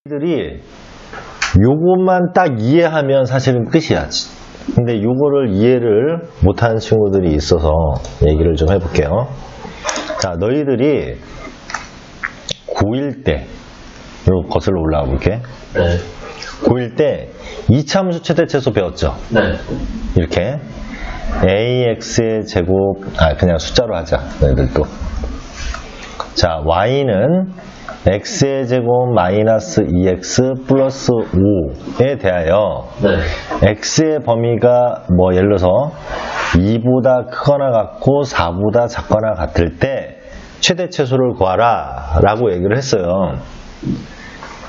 들이 요것만 딱 이해하면 사실은 끝이야. 근데 요거를 이해를 못하는 친구들이 있어서 얘기를 좀 해볼게요. 자, 너희들이 고1 때 요 거슬러 올라가 볼게. 네. 고1 때 이차함수 최대최소 배웠죠? 네. 이렇게 ax의 제곱, 그냥 숫자로 하자. 너희들도. 자, y는 x의 제곱 마이너스 2x 플러스 5에 대하여 네. x의 범위가 뭐 예를 들어서 2보다 크거나 같고 4보다 작거나 같을 때 최대 최소를 구하라 라고 얘기를 했어요.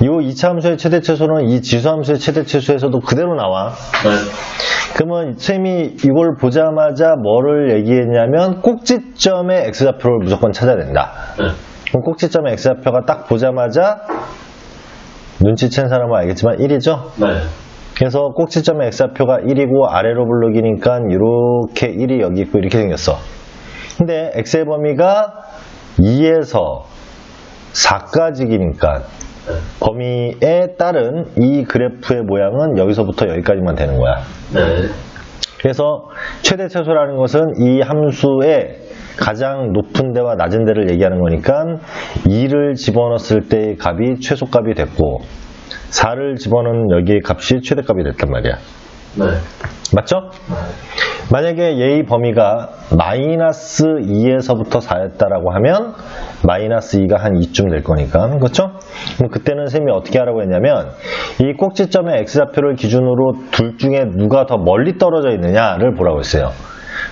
이 2차 함수의 최대 최소는 이 지수 함수의 최대 최소에서도 그대로 나와. 네. 그러면 쌤이 이걸 보자마자 뭐를 얘기했냐면 꼭지점의 x좌표를 무조건 찾아야 된다. 네. 그럼 꼭지점의 x좌표가 딱 보자마자 눈치챈 사람은 알겠지만 1이죠? 네. 그래서 꼭지점의 x좌표가 1이고 아래로 블록이니까 이렇게 1이 여기 있고 이렇게 생겼어. 근데 x의 범위가 2에서 4까지니까 범위에 따른 이 그래프의 모양은 여기서부터 여기까지만 되는 거야. 네. 그래서 최대 최소라는 것은 이 함수의 가장 높은 데와 낮은 데를 얘기하는 거니까 2를 집어넣었을 때의 값이 최소값이 됐고 4를 집어넣은 여기의 값이 최대값이 됐단 말이야. 네. 맞죠? 만약에 얘의 범위가 마이너스 2에서부터 4였다라고 하면 마이너스 2가 한 2쯤 될 거니까, 그렇죠? 그럼 그때는 쌤이 어떻게 하라고 했냐면 이 꼭지점의 x좌표를 기준으로 둘 중에 누가 더 멀리 떨어져 있느냐를 보라고 했어요.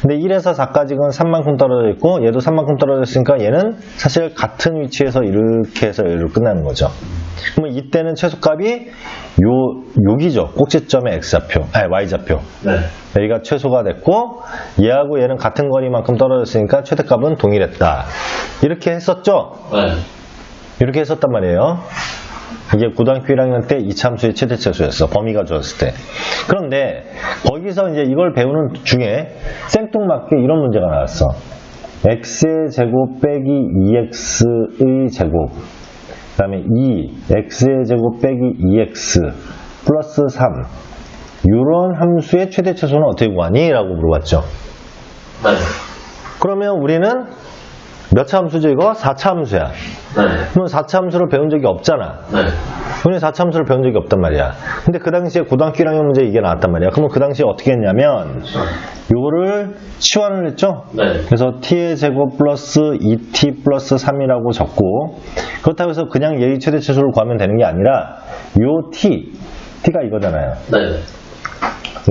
근데 1에서 4까지는 3만큼 떨어져 있고 얘도 3만큼 떨어져 있으니까 얘는 사실 같은 위치에서 이렇게 해서 여기로 끝나는 거죠. 그러면 이때는 최소값이 여기죠. 꼭지점의 x좌표, y좌표. 네. 여기가 최소가 됐고 얘하고 얘는 같은 거리만큼 떨어졌으니까 최대값은 동일했다. 이렇게 했었죠? 네. 이렇게 했었단 말이에요. 이게 고등학교 1학년 때 이차함수의 최대 최소였어. 범위가 주었을 때. 그런데 거기서 이제 이걸 배우는 중에 생뚱맞게 이런 문제가 나왔어. x의 제곱 빼기 2x의 제곱, 그 다음에 2x의 제곱 빼기 2x 플러스 3, 이런 함수의 최대 최소는 어떻게 구하니? 라고 물어봤죠. 네. 그러면 우리는 몇 차 함수죠? 이거 4차 함수야. 네. 그러면 4차 함수를 배운 적이 없잖아. 네. 우리는 4차 함수를 배운 적이 없단 말이야. 근데 그 당시에 고등학교 1학년 문제 이게 나왔단 말이야. 그러면 그 당시에 어떻게 했냐면 요거를 치환을 했죠? 네. 그래서 t의 제곱 플러스 2t 플러스 3이라고 적고, 그렇다고 해서 그냥 얘의 최대 최소를 구하면 되는 게 아니라 요 t가 이거잖아요. 네.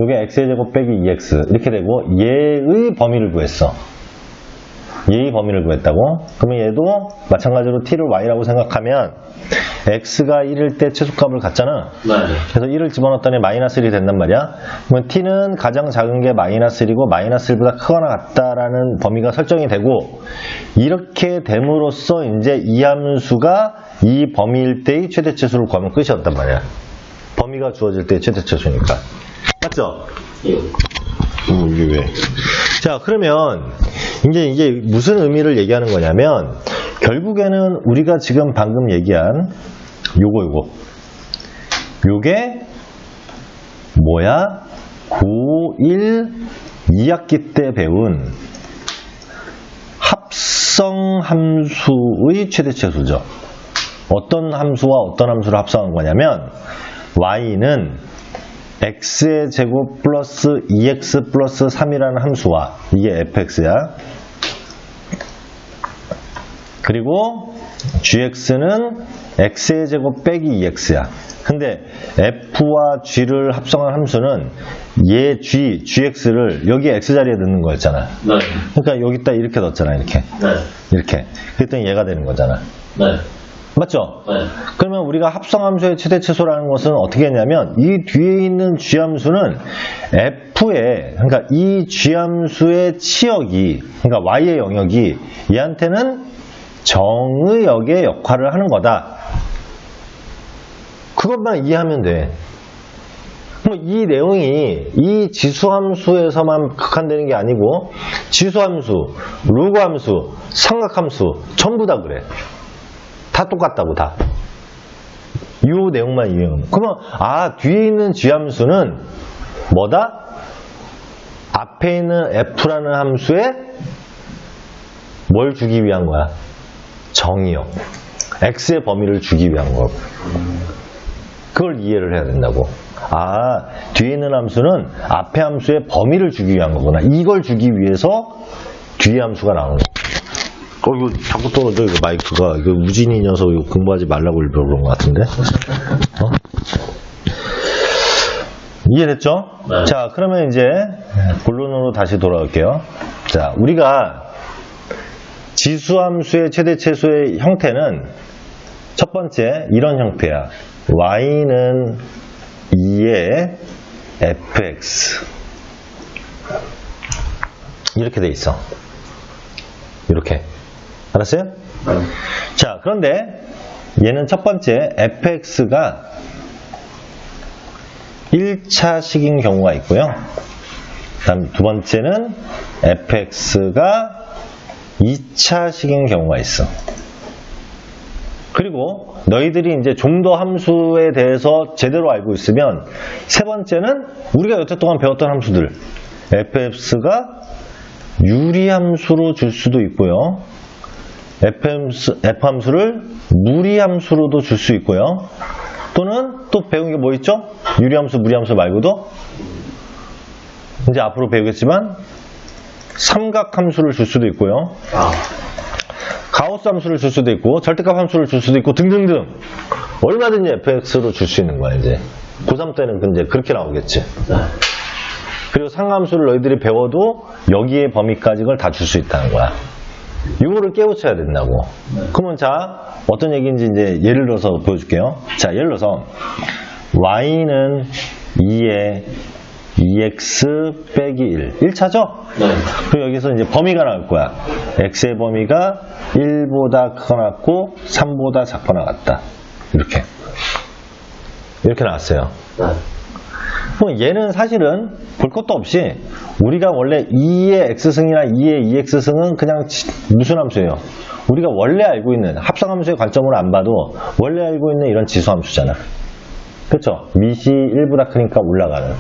요게 x의 제곱 빼기 2x 이렇게 되고 얘의 범위를 구했어. 얘의 범위를 구했다고? 그러면 얘도 마찬가지로 t를 y라고 생각하면 x가 1일 때 최소값을 갖잖아. 네. 그래서 1을 집어넣었더니 마이너스 1이 된단 말이야. 그러면 t는 가장 작은 게 마이너스 1이고 마이너스 1보다 크거나 같다라는 범위가 설정이 되고, 이렇게 됨으로써 이제 이 함수가 이 범위일 때의 최대 최소를 구하면 끝이었단 말이야. 범위가 주어질 때의 최대 최소니까. 맞죠? 예. 이게 왜? 자, 그러면 이게 무슨 의미를 얘기하는 거냐면 결국에는 우리가 지금 방금 얘기한 요게 뭐야? 고1 2학기 때 배운 합성 함수의 최대 최소죠. 어떤 함수와 어떤 함수를 합성한 거냐면 y는 x의 제곱 플러스 2x 플러스 3이라는 함수와, 이게 fx야. 그리고 gx는 x의 제곱 빼기 2x야. 근데 f와 g를 합성한 함수는 얘 gx를 여기 x자리에 넣는 거였잖아. 네. 그러니까 여기다 이렇게 넣었잖아. 이렇게. 네. 이렇게. 그랬더니 얘가 되는 거잖아. 네. 맞죠? 네. 그러면 우리가 합성함수의 최대 최소라는 것은 어떻게 했냐면 이 뒤에 있는 g함수는 f의, 그러니까 이 g함수의 치역이, 그러니까 y의 영역이 얘한테는 정의 역의 역할을 하는 거다. 그것만 이해하면 돼. 이 내용이 이 지수함수에서만 국한되는 게 아니고 지수함수, 로그함수, 삼각함수 전부 다 그래. 다 똑같다고 다. 요 내용만 이해하면. 그러면 뒤에 있는 G함수는 뭐다? 앞에 있는 F라는 함수에 뭘 주기 위한 거야? 정의역. X의 범위를 주기 위한 거고. 그걸 이해를 해야 된다고. 뒤에 있는 함수는 앞에 함수의 범위를 주기 위한 거구나. 이걸 주기 위해서 뒤에 함수가 나오는 거야. 이거 자꾸 떨어져, 이거 마이크가. 이거 우진이 녀석 이거 공부하지 말라고 일부러 그런 것 같은데. 이해됐죠? 네. 자, 그러면 이제 본론으로 다시 돌아올게요. 자, 우리가 지수함수의 최대 최소의 형태는 첫 번째 이런 형태야. y는 2의 fx 이렇게 돼 있어. 이렇게. 알았어요? 자, 그런데 얘는 첫 번째 fx가 1차식인 경우가 있고요. 다음 두 번째는 fx가 2차식인 경우가 있어. 그리고 너희들이 이제 좀 더 함수에 대해서 제대로 알고 있으면 세 번째는 우리가 여태 동안 배웠던 함수들 fx가 유리함수로 줄 수도 있고요. f함수를 무리함수로도 줄 수 있고요. 또는 또 배운 게 뭐 있죠? 유리함수, 무리함수 말고도 이제 앞으로 배우겠지만 삼각함수를 줄 수도 있고요. 가우스 함수를 줄 수도 있고 절대값 함수를 줄 수도 있고 등등등 얼마든지 fx로 줄 수 있는 거야. 이제 고3 때는 이제 그렇게 나오겠지. 그리고 상함수를 너희들이 배워도 여기에 범위까지 걸 다 줄 수 있다는 거야. 이거를 깨우쳐야 된다고. 그러면 자, 어떤 얘기인지 이제 예를 들어서 보여줄게요. 자, 예를 들어서 y는 2의 2x 빼기 1. 1차죠? 네. 그리고 여기서 이제 범위가 나올 거야. x의 범위가 1보다 크거나 같고 3보다 작거나 같다. 이렇게. 이렇게 나왔어요. 네. 그럼 얘는 사실은 볼 것도 없이 우리가 원래 2의 x승이나 2의 2x승은 그냥 무슨 함수예요? 우리가 원래 알고 있는 합성함수의 관점으로 안 봐도 원래 알고 있는 이런 지수함수잖아. 그렇죠? 밑이 1보다 크니까 올라가는.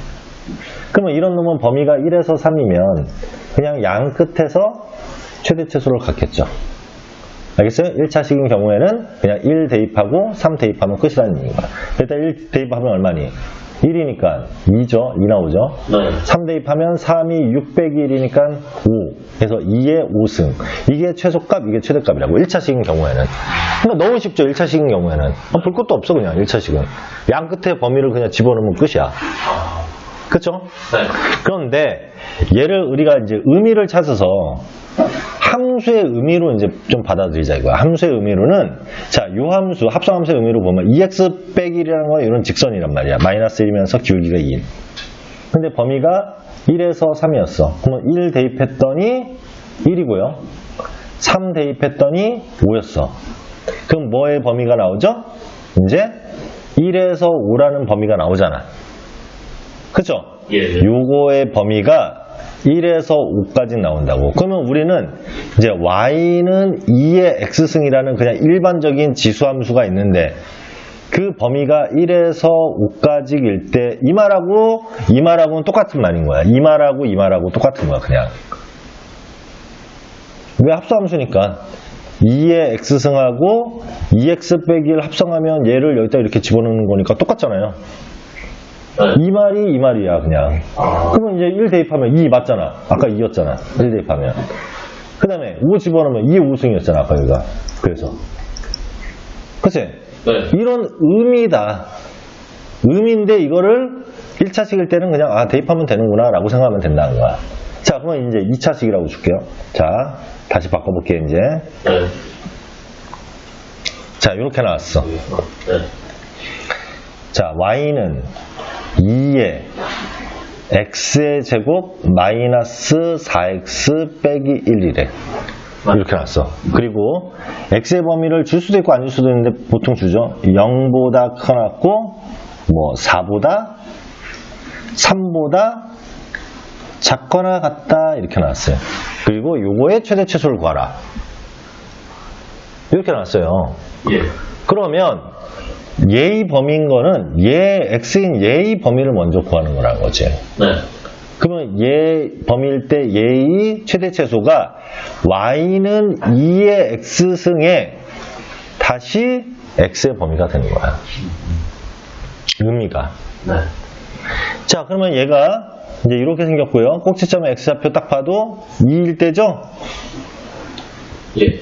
그러면 이런 놈은 범위가 1에서 3이면 그냥 양 끝에서 최대 최소를 갖겠죠. 알겠어요? 1차식인 경우에는 그냥 1 대입하고 3 대입하면 끝이라는 얘기가. 일단 1 대입하면 얼마니? 1이니까 2죠. 2 나오죠. 네. 3 대입하면 3이 6 빼기 1이니까 5. 그래서 2의 5승. 이게 최소값, 이게 최대값이라고. 1차식인 경우에는. 그러니까 너무 쉽죠. 1차식인 경우에는. 볼 것도 없어 그냥 1차식은. 양 끝에 범위를 그냥 집어넣으면 끝이야. 그쵸? 네. 그런데 얘를 우리가 이제 의미를 찾아서 함수의 의미로 이제 좀 받아들이자 이거야. 함수의 의미로는 자, 요 함수, 합성함수의 의미로 보면 2x 빼기 1이라는 건 이런 직선이란 말이야. 마이너스 1이면서 기울기가 2. 근데 범위가 1에서 3이었어. 그러면 1 대입했더니 1이고요. 3 대입했더니 5였어. 그럼 뭐의 범위가 나오죠? 이제 1에서 5라는 범위가 나오잖아. 그쵸? 예. 요거의 범위가 1에서 5까지 나온다고. 그러면 우리는 이제 y는 2의 x승이라는 그냥 일반적인 지수함수가 있는데 그 범위가 1에서 5까지일 때 이 말하고는 똑같은 말인 거야. 이 말하고 똑같은 거야 그냥. 왜 합성함수니까 2의 x승하고 2x 빼기 1 합성하면 얘를 여기다 이렇게 집어넣는 거니까 똑같잖아요. 이 말이야 그냥. 그러면 이제 1 대입하면 2 맞잖아. 아까 2였잖아. 1 대입하면. 그 다음에 5 집어넣으면 2의 5승이었잖아 아까 여기가. 그래서 그치? 네. 이런 의미다. 의미인데 이거를 1차식일 때는 그냥 대입하면 되는구나 라고 생각하면 된다는 거야. 자, 그러면 이제 2차식이라고 줄게요. 자, 다시 바꿔볼게요 이제. 네. 자, 이렇게 나왔어. 네. 자, y는 2의 x의 제곱 마이너스 4x 빼기 1이래. 이렇게 나왔어. 그리고 x의 범위를 줄 수도 있고 안 줄 수도 있는데 보통 주죠. 0보다 크거나 같고 뭐 4보다 3보다 작거나 같다 이렇게 나왔어요. 그리고 요거의 최대 최소를 구하라. 이렇게 나왔어요. 예. 그러면 예의 범위인 거는 x인 예의 범위를 먼저 구하는 거라는 거지. 네. 그러면 예 범위일 때 예의 최대 최소가 y는 2의 x승에 다시 x의 범위가 되는 거야. 의미가. 네. 자, 그러면 얘가 이제 이렇게 생겼고요. 꼭지점의 x좌표 딱 봐도 2일 때죠? 예.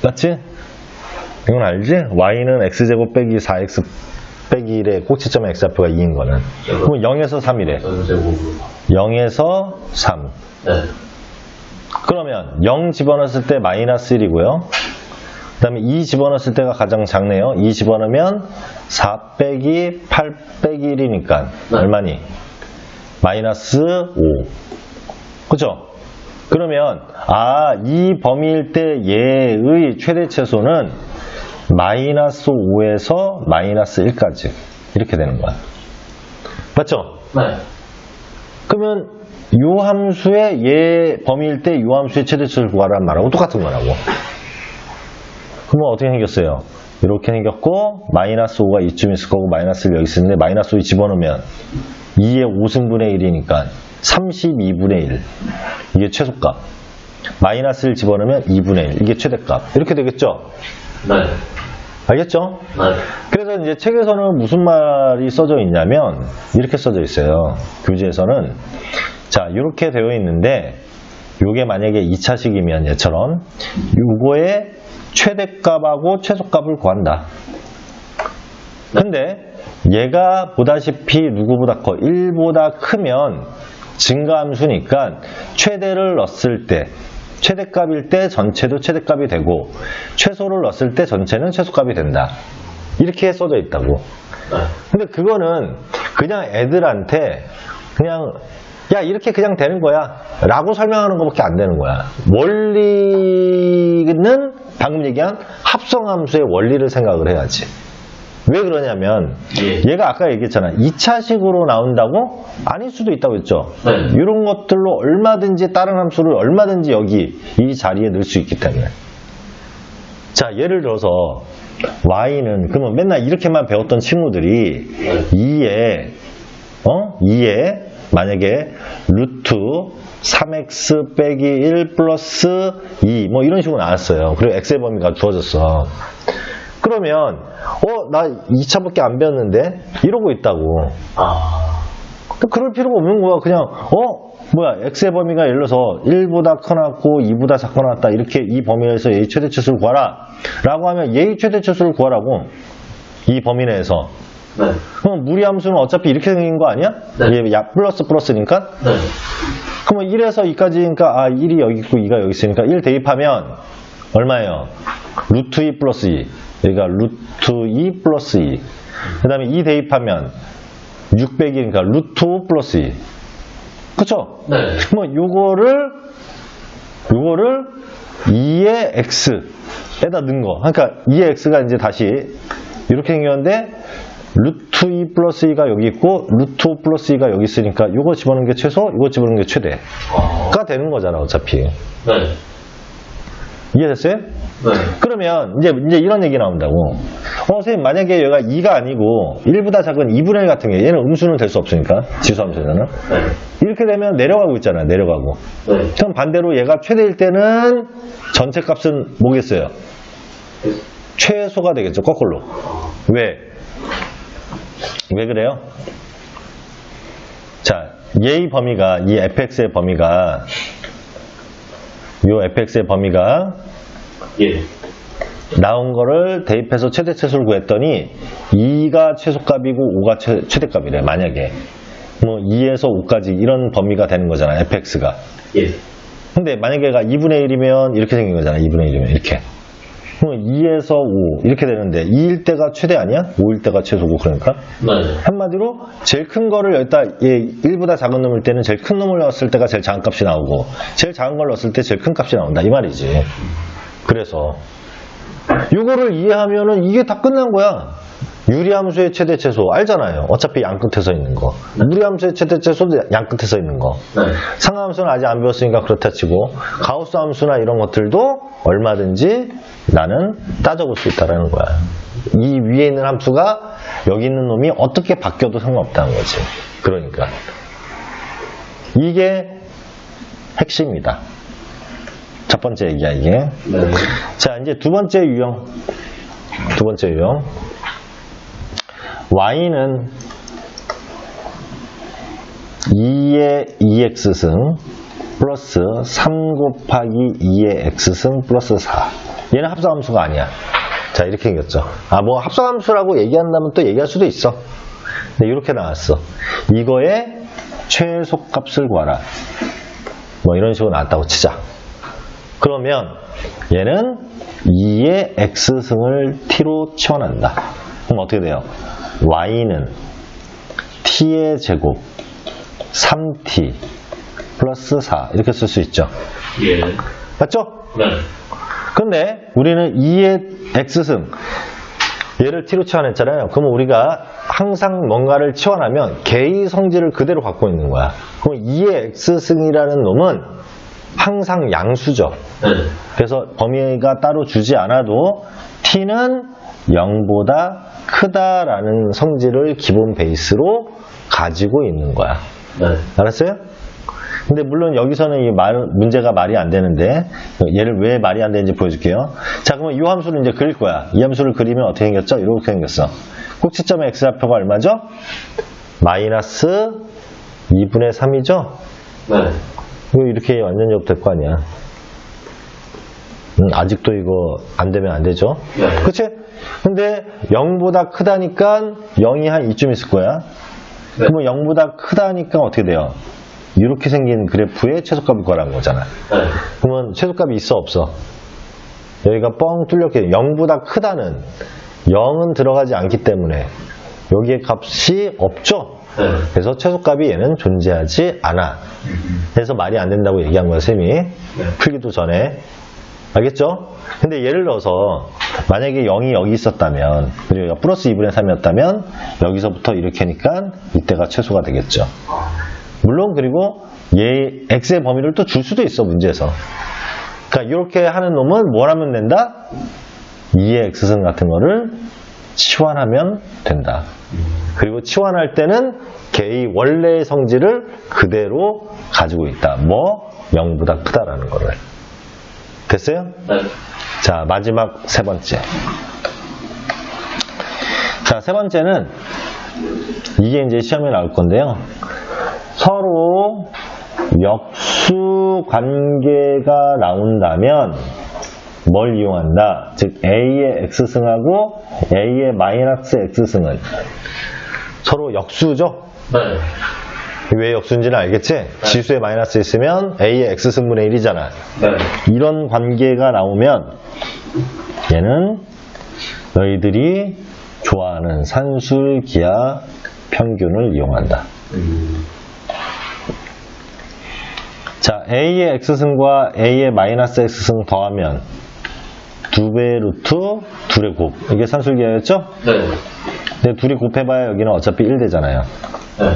맞지? 이건 알지? y는 x제곱 빼기 4x 빼기 1의 꼭지점의 x좌표가 2인 거는. 그럼 0에서 3이래. 전제곱으로. 0에서 3. 네. 그러면 0 집어넣었을 때 마이너스 1이고요. 그 다음에 2 집어넣었을 때가 가장 작네요. 2 집어넣으면 4 빼기 8 빼기 1이니까 네. 얼마니? 마이너스 5. 그죠? 그러면 이 범위일 때 얘의 최대 최소는 마이너스 5에서 마이너스 1까지 이렇게 되는 거야. 맞죠? 네. 그러면 요 함수의 얘 범위일 때 요 함수의 최대 최소를 구하라는 말하고 똑같은 거라고. 그러면 어떻게 생겼어요? 이렇게 생겼고 마이너스 5가 이쯤 있을 거고 마이너스 1 여기 있는데 마이너스 5 집어넣으면 2의 5승분의 1이니까 32분의 1 이게 최소값. 마이너스 1 집어넣으면 2분의 1 이게 최대값. 이렇게 되겠죠? 네. 알겠죠? 네. 그래서 이제 책에서는 무슨 말이 써져 있냐면 이렇게 써져 있어요. 교재에서는 자 이렇게 되어 있는데 요게 만약에 2차식이면 얘처럼 요거의 최대값하고 최소값을 구한다. 근데 얘가 보다시피 누구보다 커 1보다 크면 증가함수니까 최대를 넣었을 때 최대값일 때 전체도 최대값이 되고 최소를 넣었을 때 전체는 최소값이 된다. 이렇게 써져 있다고. 네. 근데 그거는 그냥 애들한테 그냥 야 이렇게 그냥 되는 거야 라고 설명하는 것밖에 안 되는 거야. 원리는 방금 얘기한 합성함수의 원리를 생각을 해야지. 왜 그러냐면 얘가 아까 얘기했잖아. 2차식으로 나온다고? 아닐 수도 있다고 했죠. 네. 이런 것들로 얼마든지 다른 함수를 얼마든지 여기 이 자리에 넣을 수 있기 때문에. 자 예를 들어서 y는 그러면 맨날 이렇게만 배웠던 친구들이 2에 만약에 루트 3x 빼기 1 플러스 2 뭐 이런 식으로 나왔어요. 그리고 x의 범위가 주어졌어. 그러면 나 2차밖에 안 배웠는데 이러고 있다고. 그럴 필요가 없는 거야. 그냥 뭐야 x의 범위가 예를 들어서 1보다 커놨고 2보다 작고 나왔다. 이렇게 이 범위에서 얘의 최대 최소를 구하라 라고 하면 얘의 최대 최소를 구하라고. 이 범위 내에서. 네. 그럼 무리함수는 어차피 이렇게 생긴 거 아니야? 네. 얘 플러스니까. 네. 그러면 1에서 2까지니까 1이 여기 있고 2가 여기 있으니까 1 대입하면 얼마예요? 루트 2 플러스 2. 여기가 루트 2 플러스 2. 그 다음에 2 대입하면 6 빼기니까 루트 5 플러스 2. 그쵸? 네. 그러면 요거를 2의 x에다 넣은 거. 그러니까 2의 x가 이제 다시 이렇게 생겼는데 루트 2 플러스 2가 여기 있고 루트 5 플러스 2가 여기 있으니까 이거 집어넣는 게 최소, 이거 집어넣는 게 최대가 되는 거잖아 어차피. 네. 이해됐어요? 네. 그러면 이제 이런 얘기 나온다고. 선생님 만약에 얘가 2가 아니고 1보다 작은 2분의 1 같은 게 얘는 음수는 될 수 없으니까 지수함수에서는 네. 이렇게 되면 내려가고 있잖아요. 내려가고. 네. 그럼 반대로 얘가 최대일 때는 전체 값은 뭐겠어요? 최소가 되겠죠. 거꾸로. 왜 그래요? 자, 얘의 범위가 이 fx의 범위가 요 fx의 범위가 예. 나온 거를 대입해서 최대 최소를 구했더니 2가 최소값이고 5가 최대값이래. 만약에 뭐 2에서 5까지 이런 범위가 되는 거잖아. fx가. 예. 근데 만약에 얘가 2분의 1이면 이렇게 생긴 거잖아. 2분의 1이면 이렇게. 그럼 2에서 5 이렇게 되는데 2일 때가 최대 아니야? 5일 때가 최소고. 그러니까 네. 한마디로 제일 큰 거를 여기다 1보다 작은 놈일 때는 제일 큰 놈을 넣었을 때가 제일 작은 값이 나오고 제일 작은 걸 넣었을 때 제일 큰 값이 나온다 이 말이지. 그래서 이거를 이해하면은 이게 다 끝난 거야. 유리함수의 최대 최소 알잖아요. 어차피 양 끝에 서 있는 거. 무리함수의 최대 최소도 양 끝에 서 있는 거. 네. 상하함수는 아직 안 배웠으니까 그렇다 치고 가우스 함수나 이런 것들도 얼마든지 나는 따져볼 수 있다는 거야. 이 위에 있는 함수가 여기 있는 놈이 어떻게 바뀌어도 상관없다는 거지. 그러니까 이게 핵심이다. 첫 번째 얘기야 이게. 네. 자, 이제 두 번째 유형. 두 번째 유형. y는 2의 2x승 플러스 3 곱하기 2의 x승 플러스 4. 얘는 합성함수가 아니야. 자, 이렇게 생겼죠. 아, 뭐 합성함수라고 얘기한다면 또 얘기할 수도 있어. 근데 이렇게 나왔어. 이거의 최소값을 구하라. 뭐 이런 식으로 나왔다고 치자. 그러면 얘는 2의 x승을 t로 치환한다. 그럼 어떻게 돼요? y는 t의 제곱 3t 플러스 4 이렇게 쓸 수 있죠. 예. 맞죠? 네. 근데 우리는 2의 x승 얘를 t로 치환했잖아요. 그러면 우리가 항상 뭔가를 치환하면 개의 성질을 그대로 갖고 있는 거야. 그럼 2의 x승이라는 놈은 항상 양수죠. 네. 그래서 범위가 따로 주지 않아도 t는 0보다 크다라는 성질을 기본 베이스로 가지고 있는 거야. 네. 알았어요? 근데 물론 여기서는 이 문제가 말이 안 되는데 얘를 왜 말이 안 되는지 보여줄게요. 자, 그러면 이 함수를 이제 그릴 거야. 이 함수를 그리면 어떻게 생겼죠? 이렇게 생겼어. 꼭지점의 x좌표가 얼마죠? 마이너스 2분의 3이죠? 네. 이거 이렇게 완전히 없될 거 아니야. 아직도 이거 안 되면 안 되죠? 네. 그치? 근데 0보다 크다니까 0이 한 이쯤 있을 거야. 네. 그러면 0보다 크다니까 어떻게 돼요? 이렇게 생긴 그래프의 최소값을 구하라는 거잖아. 네. 그러면 최소값이 있어 없어? 여기가 뻥 뚫렸게 0보다 크다는 0은 들어가지 않기 때문에 여기에 값이 없죠? 네. 그래서 최소값이 얘는 존재하지 않아. 그래서 말이 안 된다고 얘기한 거야, 쌤이. 풀기도 전에. 알겠죠? 근데 예를 들어서 만약에 0이 여기 있었다면 그리고 플러스 2분의 3이었다면 여기서부터 이렇게 하니까 이때가 최소가 되겠죠. 물론 그리고 얘 x의 범위를 또 줄 수도 있어, 문제에서. 그러니까 이렇게 하는 놈은 뭘 하면 된다? 2의 x승 같은 거를 치환하면 된다. 그리고 치환할 때는 걔의 원래의 성질을 그대로 가지고 있다. 뭐 0보다 크다라는 거를. 됐어요? 네. 자, 마지막 세 번째. 자, 세 번째는 이게 이제 시험에 나올 건데요. 서로 역수 관계가 나온다면 뭘 이용한다? 즉 A의 x승하고 A의 마이너스 x승은 서로 역수죠? 네. 왜 역수인지는 알겠지? 지수에 마이너스 있으면 A의 x승분의 1이잖아. 네. 이런 관계가 나오면 얘는 너희들이 좋아하는 산술 기하 평균을 이용한다. 자, A의 x승과 A의 마이너스 x승 더하면 2배 루트 2의 곱. 이게 산술 기하였죠? 네. 근데 둘이 곱해봐야 여기는 어차피 1 되잖아요. 네.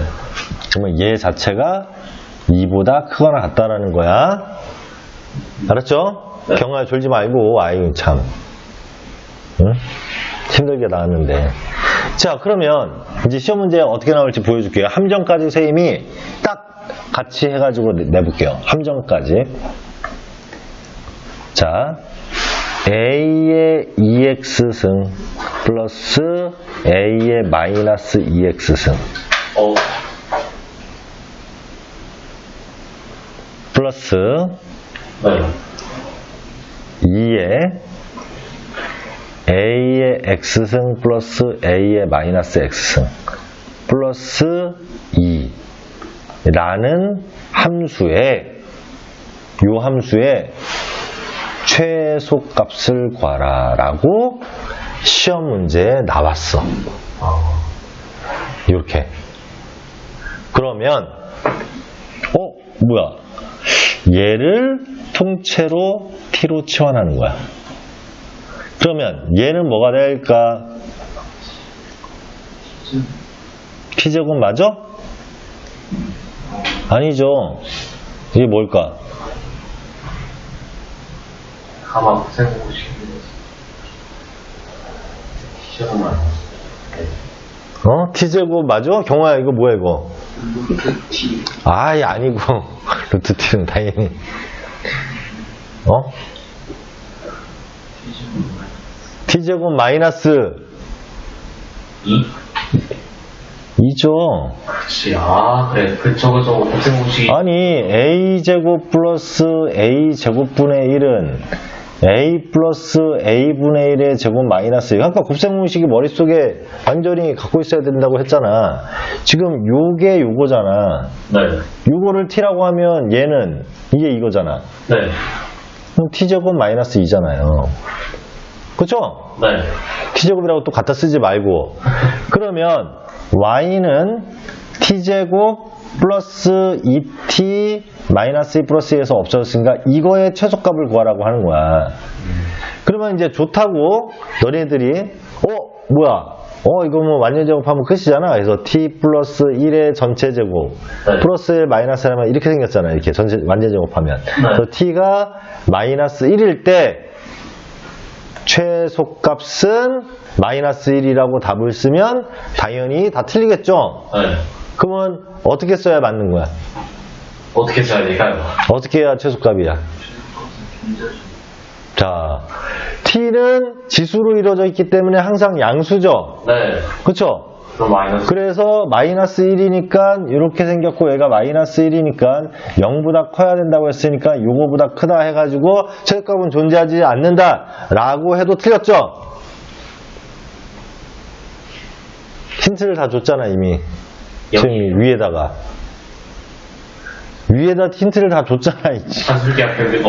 그러면 얘 자체가 2보다 크거나 같다라는 거야. 알았죠? 네. 경아 졸지 말고, 아이 참. 응? 힘들게 나왔는데. 자, 그러면 이제 시험 문제 어떻게 나올지 보여줄게요. 함정까지 선생님이 딱 같이 해가지고 내볼게요. 함정까지. 자, A의 2x승 플러스 A의 마이너스 2x승 플러스 네. 2의 A의 x승 플러스 A의 마이너스 x승 플러스 2라는 함수에 요 함수에 최소값을 구하라 라고 시험 문제에 나왔어. 이렇게. 그러면 뭐야, 얘를 통째로 t로 치환하는 거야. 그러면 얘는 뭐가 될까? t제곱 맞아? 아니죠. 이게 뭘까? 가마 곱셈공식. T제곱만. t제곱 맞아? 경화야 이거 뭐야 이거? T. 아이 아니고 루트 t는 당연히 t제곱 마이너스 2? 2죠. 그렇지. 그래. 저거 곱셈공식이. 아니 a제곱 플러스 a제곱분의 1은 a 플러스 a분의 1의 제곱 마이너스 아까 곱셈공식이 머릿속에 완전히 갖고 있어야 된다고 했잖아. 지금 요게 요거잖아. 네. 요거를 t라고 하면 얘는 이게 이거잖아. 네. 그럼 t제곱 마이너스 2잖아요. 그쵸? 네. t제곱이라고 또 갖다 쓰지 말고 그러면 y는 t제곱 플러스 2t 마이너스 2 플러스 2에서 없어졌으니까 이거의 최소값을 구하라고 하는 거야. 그러면 이제 좋다고 너네들이 뭐야 이거 뭐 완전 제곱하면 끝이잖아. 그래서 t 플러스 1의 전체 제곱 네. 플러스 1 마이너스 1하면 이렇게 생겼잖아. 이렇게 전체 완전 제곱하면. 그래서 t가 마이너스 1일 때 최소값은 마이너스 1이라고 답을 쓰면 당연히 다 틀리겠죠? 네. 그러면 어떻게 써야 맞는 거야? 어떻게 써야 될까요? 어떻게 해야 최소값이야? 자, t는 지수로 이루어져 있기 때문에 항상 양수죠? 네. 그쵸? 그럼 마이너스. 그래서 마이너스 1이니까 이렇게 생겼고 얘가 마이너스 1이니까 0보다 커야 된다고 했으니까 요거보다 크다 해가지고 최소값은 존재하지 않는다 라고 해도 틀렸죠? 힌트를 다 줬잖아 이미. 지금 위에다 힌트를 다 줬잖아 이제. 산술기 앞에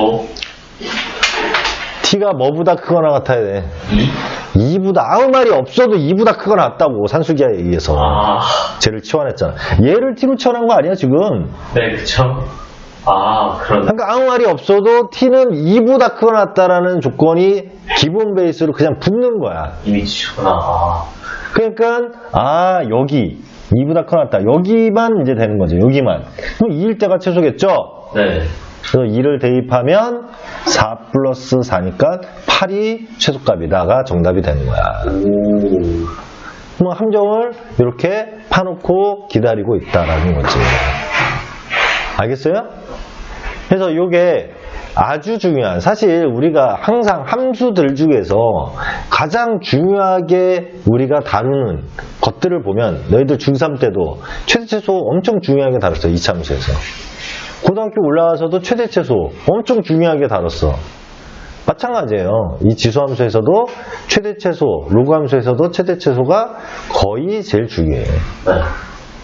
t가 뭐보다 크거나 같아야 돼. 2? 2보다 아무 말이 없어도 2보다 크거나 같다고 산술기에 의해서. 쟤를 치환했잖아. 얘를 t로 치환한 거 아니야 지금? 네, 그쵸. 그러네. 그러니까 아무 말이 없어도 t는 2보다 크거나 같다라는 조건이 기본 베이스로 그냥 붙는 거야. 이미 치구나. 그러니까 여기 2보다 크거나 같다. 여기만 이제 되는 거죠. 여기만. 그럼 2일 때가 최소겠죠? 네. 그래서 2를 대입하면 4 플러스 4니까 8이 최소값이다가 정답이 되는 거야. 뭐 함정을 이렇게 파놓고 기다리고 있다라는 거지. 알겠어요? 그래서 이게 아주 중요한, 사실 우리가 항상 함수들 중에서 가장 중요하게 우리가 다루는 것들을 보면 너희들 중3 때도 최대최소 엄청 중요하게 다뤘어. 2차 함수에서. 고등학교 올라와서도 최대최소 엄청 중요하게 다뤘어. 마찬가지예요. 이 지수함수에서도 최대최소, 로그함수에서도 최대최소가 거의 제일 중요해.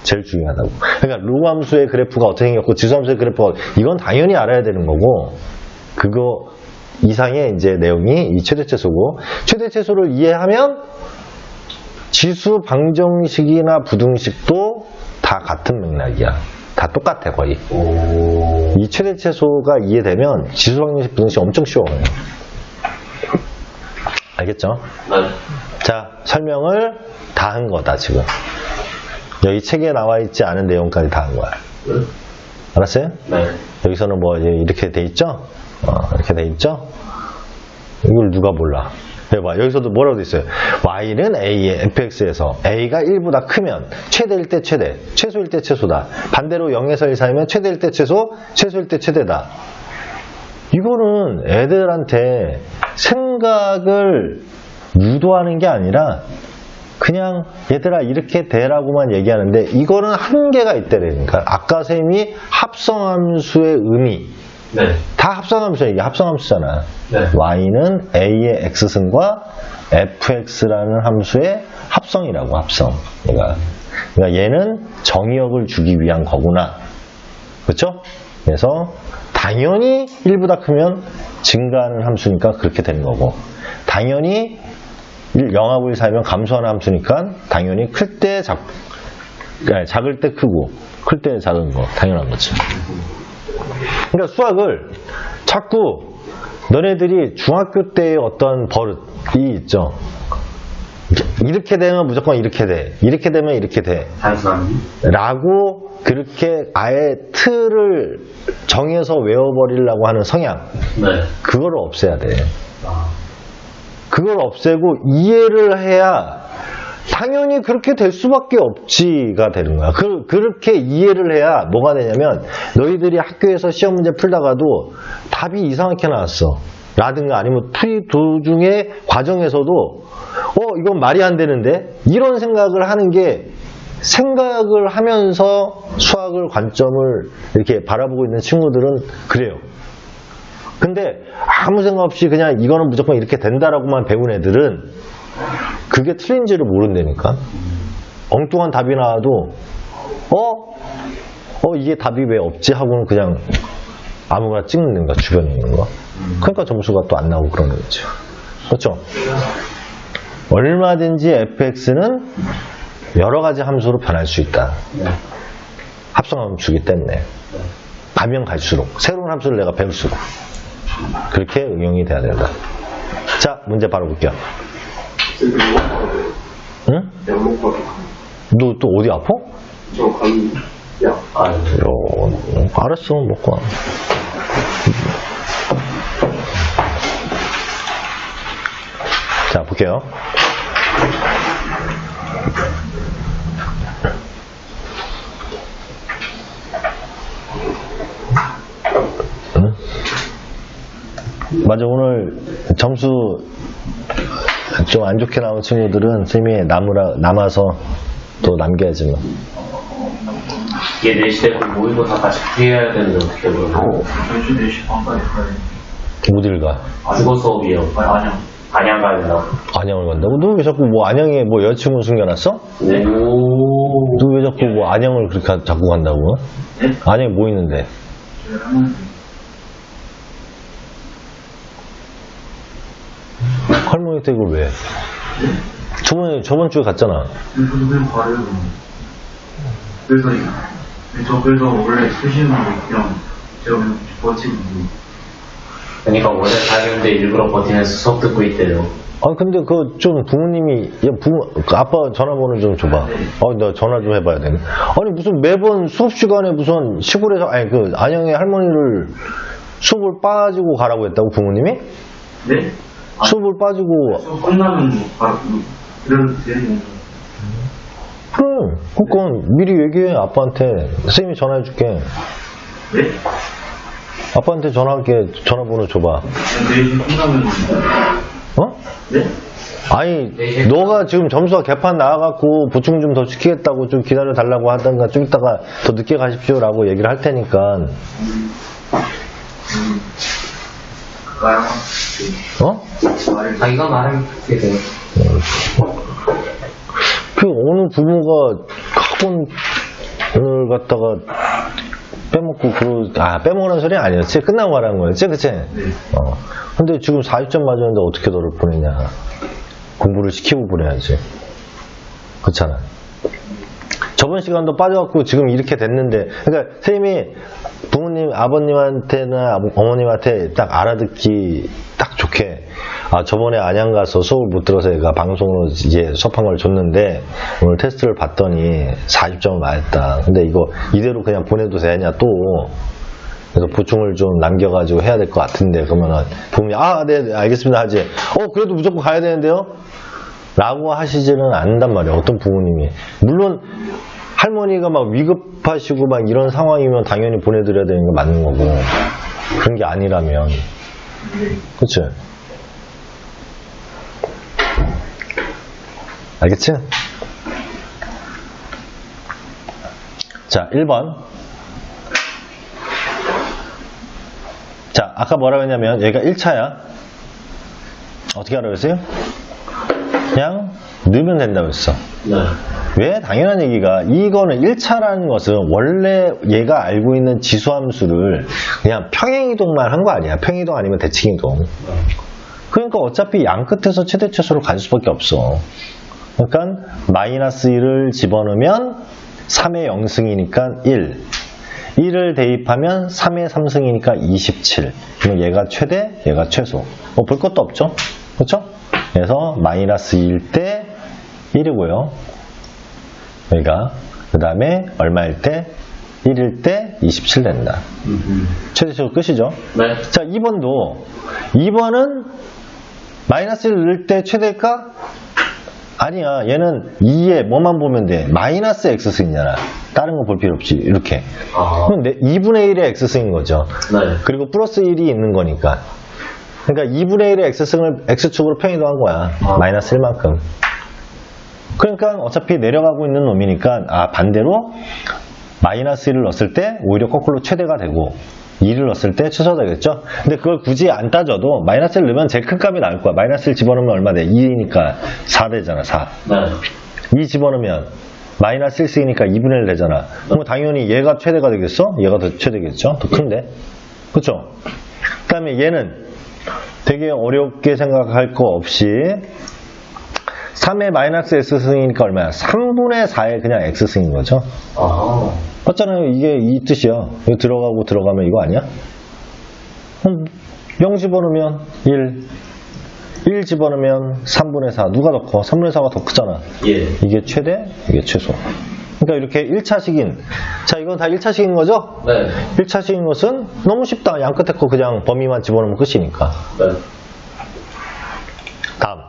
제일 중요하다고. 그러니까 로그함수의 그래프가 어떻게 생겼고 지수함수의 그래프가 이건 당연히 알아야 되는 거고, 그거 이상의 이제 내용이 이 최대최소고, 최대최소를 이해하면 지수 방정식이나 부등식도 다 같은 맥락이야. 다 똑같아 거의. 이 최대최소가 이해되면 지수 방정식 부등식 엄청 쉬워요. 알겠죠? 자, 설명을 다 한 거다 지금. 여기 책에 나와 있지 않은 내용까지 다 한 거야. 알았어요? 네. 여기서는 뭐 이렇게 돼 있죠? 이렇게 돼 있죠? 이걸 누가 몰라? 봐, 여기서도 뭐라고 돼 있어요? y는 a의 fx에서 a가 1보다 크면 최대일 때 최대, 최소일 때 최소다. 반대로 0에서 1 사이면 최대일 때 최소, 최소일 때 최대다. 이거는 애들한테 생각을 유도하는 게 아니라 그냥 얘들아 이렇게 되라고만 얘기하는데, 이거는 한계가 있다라니까. 아까 쌤이 합성함수의 의미, 네. 다 합성함수야. 이게 합성함수잖아. 네. y는 a의 x승과 fx라는 함수의 합성이라고. 합성. 그러니까 얘는 정의역을 주기 위한 거구나. 그렇죠? 그래서 당연히 1보다 크면 증가하는 함수니까 그렇게 되는 거고, 당연히 0하고 1 사이면 감소하는 함수니까 당연히 클 때 작을 때 크고 클 때 작은 거 당연한 거지. 그러니까 수학을 자꾸 너네들이 중학교 때의 어떤 버릇이 있죠. 이렇게 되면 무조건 이렇게 돼. 이렇게 되면 이렇게 돼. 단순합니다. 라고 그렇게 아예 틀을 정해서 외워버리려고 하는 성향. 네. 그걸 없애야 돼. 아, 그걸 없애고 이해를 해야 당연히 그렇게 될 수밖에 없지가 되는 거야. 그렇게 이해를 해야 뭐가 되냐면 너희들이 학교에서 시험 문제 풀다가도 답이 이상하게 나왔어. 라든가 아니면 풀이 도중에 과정에서도 이건 말이 안 되는데 이런 생각을 하는 게 생각을 하면서 수학을 관점을 이렇게 바라보고 있는 친구들은 그래요. 근데 아무 생각 없이 그냥 이거는 무조건 이렇게 된다라고만 배운 애들은 그게 틀린지를 모른다니까. 엉뚱한 답이 나와도 이게 답이 왜 없지 하고는 그냥 아무거나 찍는 거야. 주변에 있는 거. 그러니까 점수가 또 안 나오고 그러는 거죠. 그렇죠? 얼마든지 fx는 여러 가지 함수로 변할 수 있다. 네. 합성함수기 때문에 가면 갈수록 새로운 함수를 내가 배울수록 그렇게 응용이 돼야 된다. 자, 문제 바로 볼게요. 응? 너 또 어디 아파? 저 감기 약 아, 네. 알았어, 먹고 와. 자, 볼게요. 응? 맞아, 오늘 점수 좀 안 좋게 나온 친구들은 쌤이 남아서 또 남겨야지 뭐. 이게 4시 되고 모의고사 같이 풀이해야 되는데 어떻게 그러면? 4시 반까지 가야 돼. 어딜 가? 국어 수업이에요. 안녕. 안양 가야 된다고. 안양을 간다고? 너 왜 자꾸 뭐 안양에 뭐 여자친구 숨겨놨어? 네. 너 왜 자꾸 뭐 안양을 그렇게 자꾸 간다고? 네? 안양에 뭐 있는데? 저희 할머니 할머니 댁을 왜? 저번 주에 갔잖아. 그냥 가려요. 그래서 그래서 원래 수시는 거 그냥 제가 그냥 버티고 그러니까 원래 가려는데 일부러 버티면서 수업 듣고 있대요. 아 근데 그 좀 부모님이 그 아빠 전화번호 좀 줘봐. 나 전화 좀 해봐야 되네. 아니 무슨 매번 수업 시간에 무슨 시골에서 그 안양의 할머니를 수업을 빠지고 가라고 했다고 부모님이? 네? 수업을 빠지고. 수업 끝나면 뭐 바로 그래도 되는 거. 그러니까 미리 얘기해 아빠한테. 선생님이 전화해줄게. 네? 아빠한테 전화할게. 전화번호 줘봐. 4시 끝나면 어? 네? 아니 너가 지금 점수가 개판 나와갖고 보충 좀 더 시키겠다고 좀 기다려 달라고 하던가 좀 이따가 더 늦게 가십시오라고 얘기를 할 테니까. 그까요? 자기가 말하면 그렇게 돼요. 그 어느 부모가 학원을 갖다가 빼먹고 빼먹는 소리 아니었지? 끝나고 가라는 거였지? 그치? 네. 근데 지금 40점 맞았는데 어떻게 너를 보내냐. 공부를 시키고 보내야지. 그렇잖아. 저번 시간도 빠져갖고 지금 이렇게 됐는데, 그러니까 선생님이 부모님, 아버님한테나 어머님한테 딱 알아듣기 딱 좋게, 저번에 안양 가서 수업을 못 들어서 얘가 방송으로 이제 수업한 걸 줬는데 오늘 테스트를 봤더니 40점을 맞았다. 근데 이거 이대로 그냥 보내도 되냐 또. 그래서 보충을 좀 남겨가지고 해야 될 것 같은데, 그러면은 부모님이 네, 알겠습니다 하지. 그래도 무조건 가야 되는데요? 라고 하시지는 않는단 말이에요. 어떤 부모님이. 물론 할머니가 막 위급하시고 막 이런 상황이면 당연히 보내드려야 되는 게 맞는 거고, 그런 게 아니라면. 그치? 알겠지? 자, 1번. 자, 아까 뭐라고 했냐면 얘가 1차야. 어떻게 하라고 했어요? 그냥 넣으면 된다고 했어. 네. 왜? 당연한 얘기가, 이거는 1차라는 것은 원래 얘가 알고 있는 지수함수를 그냥 평행이동만 한 거 아니야. 평행이동 아니면 대칭이동. 그러니까 어차피 양 끝에서 최대최소로 갈 수밖에 없어. 그러니까 마이너스 1을 집어넣으면 3의 0승이니까 1. 1을 대입하면 3의 3승이니까 27. 그럼 얘가 최대, 얘가 최소. 볼 것도 없죠? 그렇죠? 그래서 마이너스 2일 때 1이고요. 여기가 그 다음에 얼마일 때? 1일 때 27 된다. 최대치수 끝이죠. 네. 자, 2번은 마이너스 1 넣을 때 최대일까? 아니야. 얘는 2에 뭐만 보면 돼? 마이너스 X승이잖아. 다른 거 볼 필요 없이 이렇게. 그럼 2분의 1의 X승인 거죠. 네. 그리고 플러스 1이 있는 거니까. 그러니까 2분의 1의 X승을 X축으로 평이동한 거야. 마이너스 1만큼. 그러니까 어차피 내려가고 있는 놈이니까 반대로 마이너스 1을 넣었을 때 오히려 거꾸로 최대가 되고 2를 넣었을 때 최소가 되겠죠. 근데 그걸 굳이 안 따져도 마이너스 1 넣으면 제일 큰 값이 나올 거야. 마이너스 1 집어넣으면 얼마 돼? 2니까 4 되잖아. 4. 네. 2 집어넣으면 마이너스 1 쓰이니까 2분의 1 되잖아. 그럼 당연히 얘가 최대가 되겠어? 얘가 더 최대겠죠? 더 큰데? 그쵸? 그 다음에 얘는 되게 어렵게 생각할 거 없이 3의 마이너스 X승이니까 얼마야? 3분의 4의 그냥 X승인 거죠. 맞잖아요. 이게 이 뜻이야. 이거 들어가고 들어가면 이거 아니야? 0 집어넣으면 1 집어넣으면 3분의 4. 누가 더 커? 3분의 4가 더 크잖아. 예. 이게 최대, 이게 최소. 그러니까 이렇게 1차식인, 자, 이건 다 1차식인 거죠? 네. 1차식인 것은 너무 쉽다. 양 끝에 거 그냥 범위만 집어넣으면 끝이니까. 네. 다음.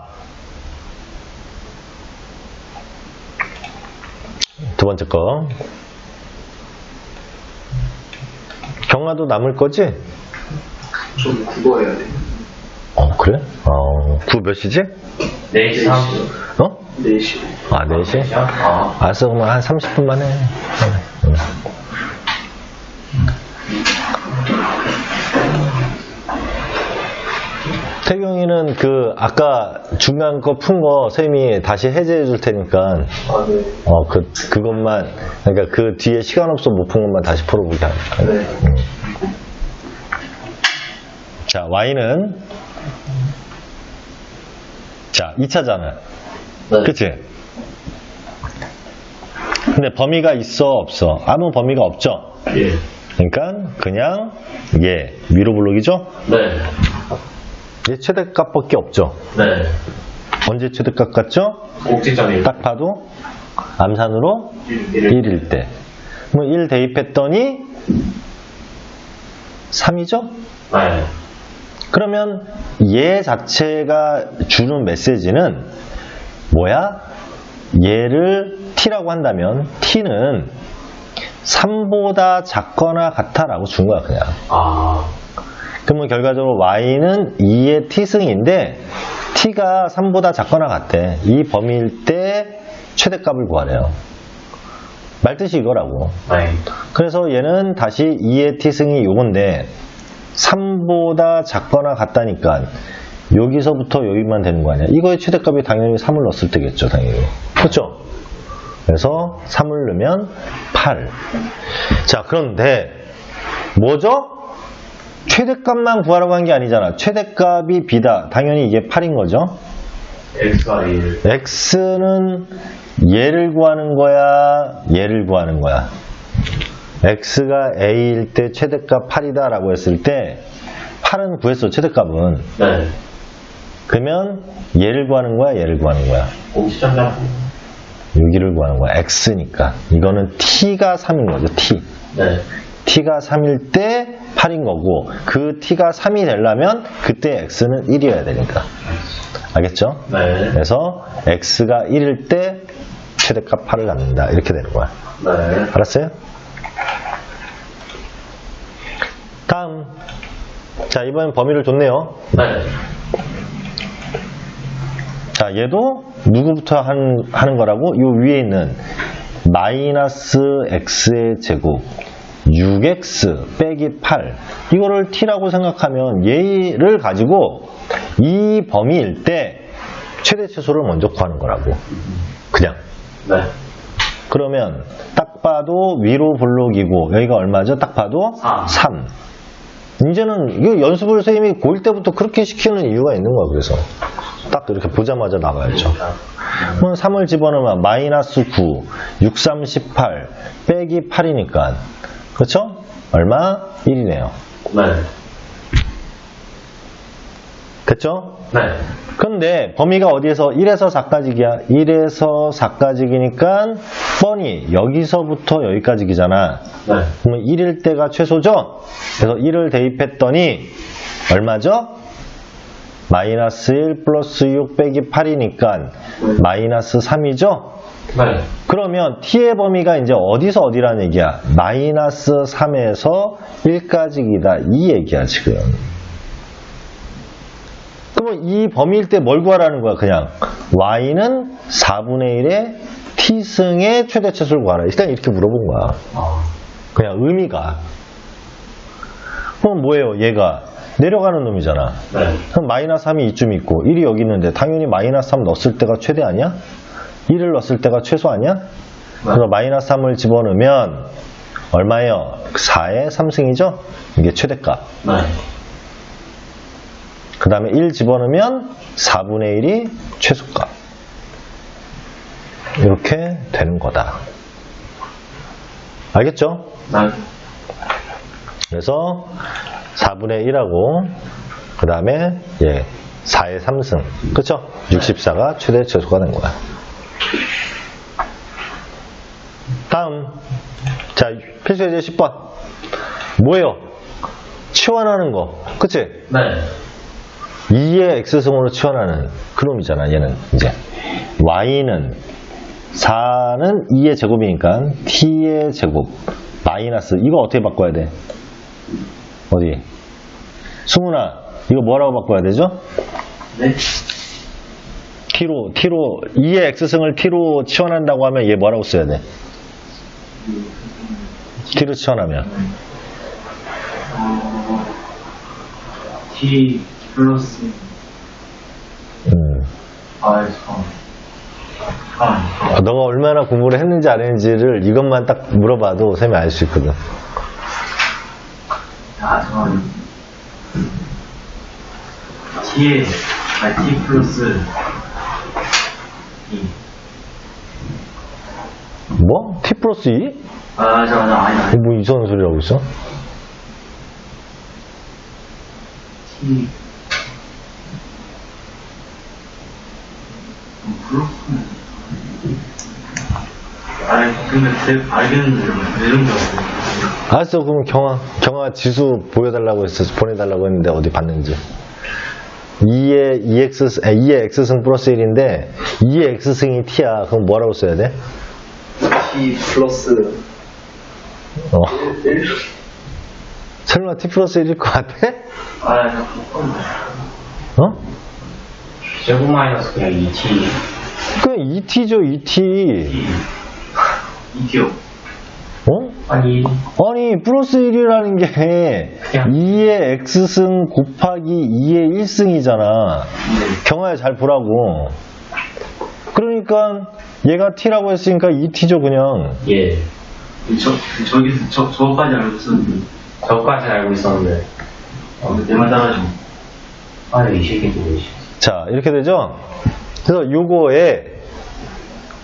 두 번째 거. 경화도 남을 거지? 좀 국어 해야 돼. 그래? 9 몇 시지? 4시 30분. 어? 4시. 4시? 아. 알았어, 그러면 한 30분만 해. 응. 태경이는 아까 중간 거 푼 거 쌤이 다시 해제해 줄 테니까, 네. 그것만, 그러니까 그 뒤에 시간 없어 못 푼 것만 다시 풀어보게 하니까. 네. 자, Y는, 자, 2차잖아. 네. 그치? 근데 범위가 있어, 없어? 아무 범위가 없죠? 예. 그러니까, 그냥, 얘, 위로 블록이죠? 네. 얘 최대값밖에 없죠? 네. 언제 최대값 같죠? 꼭지점이. 딱 봐도, 암산으로 1. 1일 때. 뭐, 1 대입했더니, 3이죠? 네. 그러면 얘 자체가 주는 메시지는 뭐야? 얘를 t라고 한다면 t는 3보다 작거나 같다라고 준 거야 그냥. 그러면 결과적으로 y는 2의 t승인데 t가 3보다 작거나 같대. 이 범위일 때 최대값을 구하래요. 말뜻이 이거라고. 네. 그래서 얘는 다시 2의 t승이 요건데 3보다 작거나 같다니까 여기서부터 여기만 되는 거 아니야. 이거의 최대값이 당연히 3을 넣었을 때겠죠. 당연히. 그렇죠? 그래서 3을 넣으면 8. 자, 그런데 뭐죠? 최대값만 구하라고 한 게 아니잖아. 최대값이 b다. 당연히 이게 8인 거죠. X가 1. x는 얘를 구하는 거야? 얘를 구하는 거야? x가 a일 때 최대값 8이다 라고 했을 때 8은 구했어. 최대값은. 네. 그러면 얘를 구하는 거야? 얘를 구하는 거야? 꼭지점 잡고. 여기를 구하는 거야. x니까. 이거는 t가 3인 거죠. t. 네. t가 3일 때 8인 거고 그 t가 3이 되려면 그때 x는 1이어야 되니까. 알겠죠? 네. 그래서 x가 1일 때 최대값 8을 갖는다. 이렇게 되는 거야. 네. 알았어요? 다음. 자, 이번엔 범위를 줬네요. 네. 자, 얘도 누구부터 하는 거라고? 요 위에 있는 마이너스 x의 제곱 6x 빼기 8 이거를 t라고 생각하면 얘를 가지고 이 범위일 때 최대 최소를 먼저 구하는 거라고. 그냥. 네. 그러면 딱 봐도 위로 블록이고 여기가 얼마죠? 딱 봐도 3. 이제는 이거 연습을 선생님이 고1 때부터 그렇게 시키는 이유가 있는 거야. 그래서 딱 이렇게 보자마자 나와야죠. 그럼 3을 집어넣으면 마이너스 9, 6, 3, 18 빼기 8이니까 그렇죠? 얼마? 1이네요. 네. 그 됐죠? 네. 근데 범위가 어디에서 1에서 4까지기야? 1에서 4까지기니까 뻔히 여기서부터 여기까지기잖아. 네. 그러면 1일 때가 최소죠? 그래서 1을 대입했더니 얼마죠? 마이너스 1 플러스 6 빼기 8이니까 마이너스 3이죠? 네. 그러면 t의 범위가 이제 어디서 어디라는 얘기야? 마이너스 3에서 1까지기다. 이 얘기야, 지금. 그러면 이 범위일 때 뭘 구하라는 거야, 그냥. y는 4분의 1의 t승의 최대차수를 구하라. 일단 이렇게 물어본 거야. 그냥 의미가. 그럼 뭐예요, 얘가? 내려가는 놈이잖아. 네. 그럼 마이너스 3이 이쯤 있고 1이 여기 있는데 당연히 마이너스 3 넣었을 때가 최대 아니야? 1을 넣었을 때가 최소 아니야? 그래서 마이너스 3을 집어넣으면 얼마예요? 4의 3승이죠? 이게 최대값. 네. 그 다음에 1 집어넣으면 4분의 1이 최소값. 이렇게 되는 거다. 알겠죠? 네. 그래서 4분의 1하고 그 다음에 4의 3승. 그쵸? 64가 최대 최소가 된 거야. 다음. 자, 필수예제 10번. 뭐예요? 치환하는 거. 그치? 네. 2의 x승으로 치환하는 그놈이잖아, 얘는. 이제. y는 4는 2의 제곱이니까 t의 제곱. 마이너스. 이거 어떻게 바꿔야 돼? 어디? 승훈아, 이거 뭐라고 바꿔야 되죠? 네? t로 2의 x승을 t로 치환한다고 하면 얘 뭐라고 써야 돼? t로 치환하면 t 플러스 너가 얼마나 공부를 했는지 안 했는지를 이것만 딱 물어봐도 쌤이 알 수 있거든. 잠깐만요. t 플러스 2. 뭐? t 플러스 2? 잠깐만, 아니. 뭐 이상한 소리 하고 있어? t 플러스. 아니, 근데 알겠는데, 내는 거 같아요. 알았어. 그럼 경아 지수 보여달라고 했어. 보내달라고 했는데 어디 봤는지. 2의 x승 플러스 1인데 2의 x승이 t야. 그럼 뭐라고 써야 돼? t 플러스 1? 설마 t 플러스 1일 것 같아? 어? 제곱 마이너스 그냥 2t. 그냥 2t죠, 2t. 2t요. 어? 아니, 플러스 1이라는 게 2의 x승 곱하기 2의 1승이잖아. 경아야 잘 보라고. 그러니까 얘가 t라고 했으니까 2t죠 그냥. 예. 저까지 알고 있었는데. 저까지 알고 있었는데. 내 말 따라가지고. 아니, 이 새끼도 뭐지? 자, 이렇게 되죠? 그래서 요거의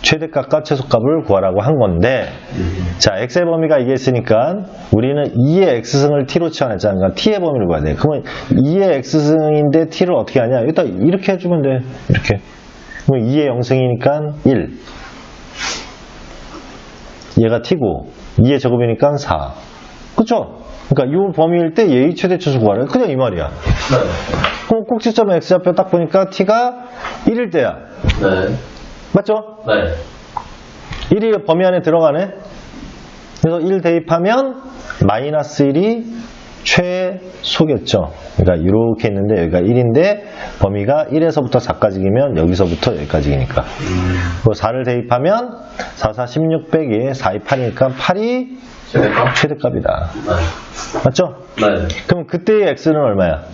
최대값과 최소값을 구하라고 한 건데, 자, x의 범위가 이게 있으니까 우리는 2의 x승을 t로 치환했잖아. 그러니까 t의 범위를 구해야 돼. 그러면 2의 x승인데 t를 어떻게 하냐? 일단 이렇게 해주면 돼. 이렇게. 그럼 2의 0승이니까 1. 얘가 t고 2의 제곱이니까 4. 그쵸? 그러니까 이 범위일 때 얘의 최대 최소 구하래. 그냥 이 말이야. 네. 그럼 꼭지점 x좌표 딱 보니까 t가 1일 때야. 네. 맞죠? 네. 1이 범위 안에 들어가네. 그래서 1 대입하면 마이너스 1이 최소겠죠. 그러니까 이렇게 있는데 여기가 1인데 범위가 1에서부터 4까지이면 여기서부터 여기까지니까. 그리고 4를 대입하면 4, 4, 16 빼기 4, 2, 8이니까 8이 최대값? 최대값이다. 네. 맞죠? 네. 그럼 그때의 x는 얼마야?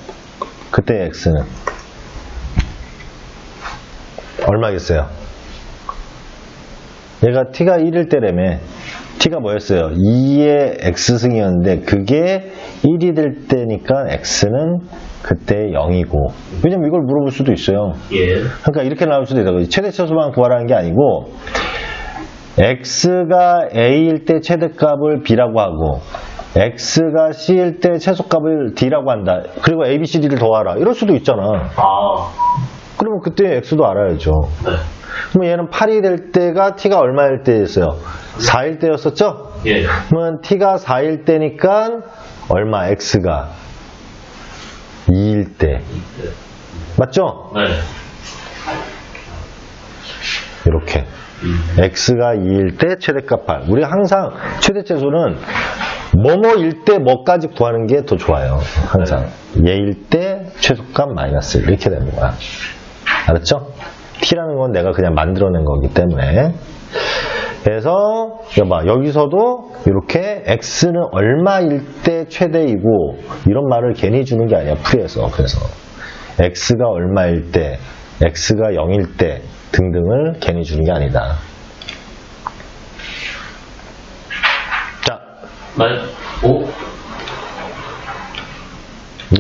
그때의 x는 얼마겠어요? 얘가 t가 1일 때라며. t가 뭐였어요? 2의 x승이었는데 그게 1이 될 때니까 x는 그때 0이고. 왜냐면 이걸 물어볼 수도 있어요. 예. 그러니까 이렇게 나올 수도 있다고. 최대 최소만 구하라는 게 아니고 x가 a일 때 최대값을 b라고 하고 x가 c일 때 최소값을 d라고 한다. 그리고 a, b, c, d를 더하라. 이럴 수도 있잖아. 그러면 그때 x도 알아야죠. 네. 그럼 얘는 8이 될 때가 t가 얼마일 때였어요? 4일 때였었죠? 예. 그러면 t가 4일 때니까 얼마? x가 2일 때. 맞죠? 네. 이렇게. x가 2일 때 최대값 8. 우리 항상 최대최소는 뭐뭐일 때 뭐까지 구하는 게 더 좋아요. 항상. 얘일 때 최소값 마이너스 1 이렇게 되는 거야. 알았죠? t라는 건 내가 그냥 만들어낸 거기 때문에. 그래서 여봐, 여기서도 이렇게 x는 얼마일 때 최대이고 이런 말을 괜히 주는 게 아니야. 풀이에서. 그래서 x가 얼마일 때, x가 0일 때 등등을 괜히 주는 게 아니다. 자, 오?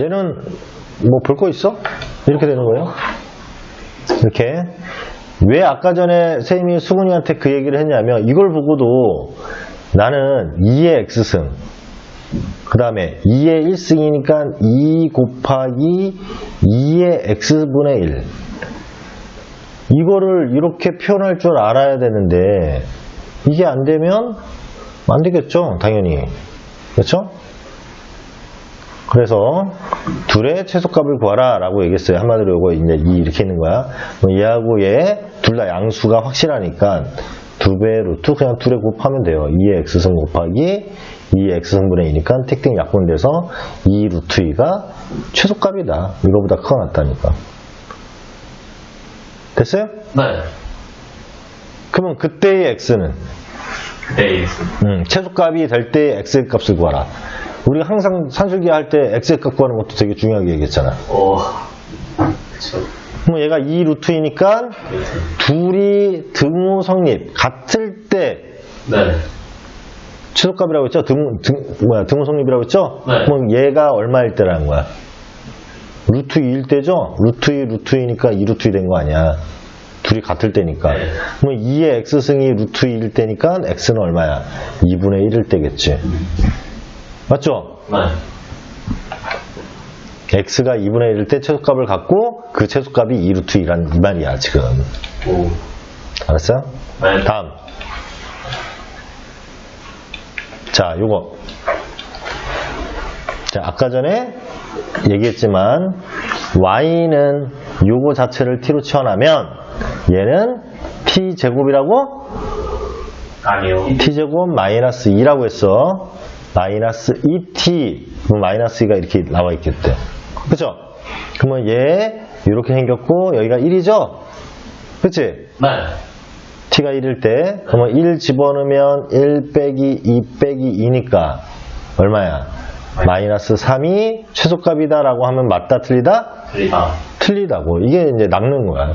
얘는 뭐 볼 거 있어? 이렇게 되는 거예요. 이렇게. 왜 아까 전에 선생님이 수근이한테 그 얘기를 했냐면 이걸 보고도 나는 2의 x승 그 다음에 2의 1승이니까 2 곱하기 2의 x분의 1 이거를 이렇게 표현할 줄 알아야 되는데 이게 안 되면 안 되겠죠, 당연히. 그렇죠? 그래서 둘의 최소값을 구하라 라고 얘기했어요. 한마디로 이거 이제 이렇게 있는 거야. 얘하고 얘 둘 다 양수가 확실하니까 2배 루트 그냥 둘에 곱하면 돼요. 2의 x승 곱하기 2의 x승분의 2니까 틱틱 약분돼서 2 루트 2가 최소값이다. 이거보다 크거나 같다니까. 됐어요? 네. 그러면 그때의 x는 네. 최소값이 될 때의 x의 값을 구하라. 우리가 항상 산술기 할 때 x의 값 구하는 것도 되게 중요하게 얘기했잖아. 그쵸. 그럼 얘가 2 루트이니까 둘이 등호 성립 같을 때 네. 최소값이라고 했죠? 등호 성립이라고 했죠? 네. 그럼 얘가 얼마일 때라는 거야? 루트 2일 때죠? 루트 2, 루트 2니까 2 루트 2 된 거 아니야. 둘이 같을 때니까. 네. 그럼 2의 x승이 루트 2일 때니까 x는 얼마야? 2분의 1일 때겠지. 맞죠? 네. x가 2분의 1일 때 최소값을 갖고 그 최소값이 2 루트 2란 이 말이야 지금. 오. 알았어요? 네. 다음. 자, 요거. 자, 아까 전에 얘기했지만 y는 요거 자체를 t로 치환하면 얘는 t제곱이라고? 아니요. t제곱 마이너스 2라고 했어. 마이너스 2t. 그럼 마이너스 2가 이렇게 나와 있겠대. 그쵸? 그러면 얘 이렇게 생겼고 여기가 1이죠? 그치? 네. t가 1일 때 그러면 1 집어넣으면 1 빼기 2 빼기 2니까 얼마야? 마이너스 3이 최소값이다 라고 하면 맞다 틀리다? 틀리다. 틀리다고. 이게 이제 낚는 거야. 네.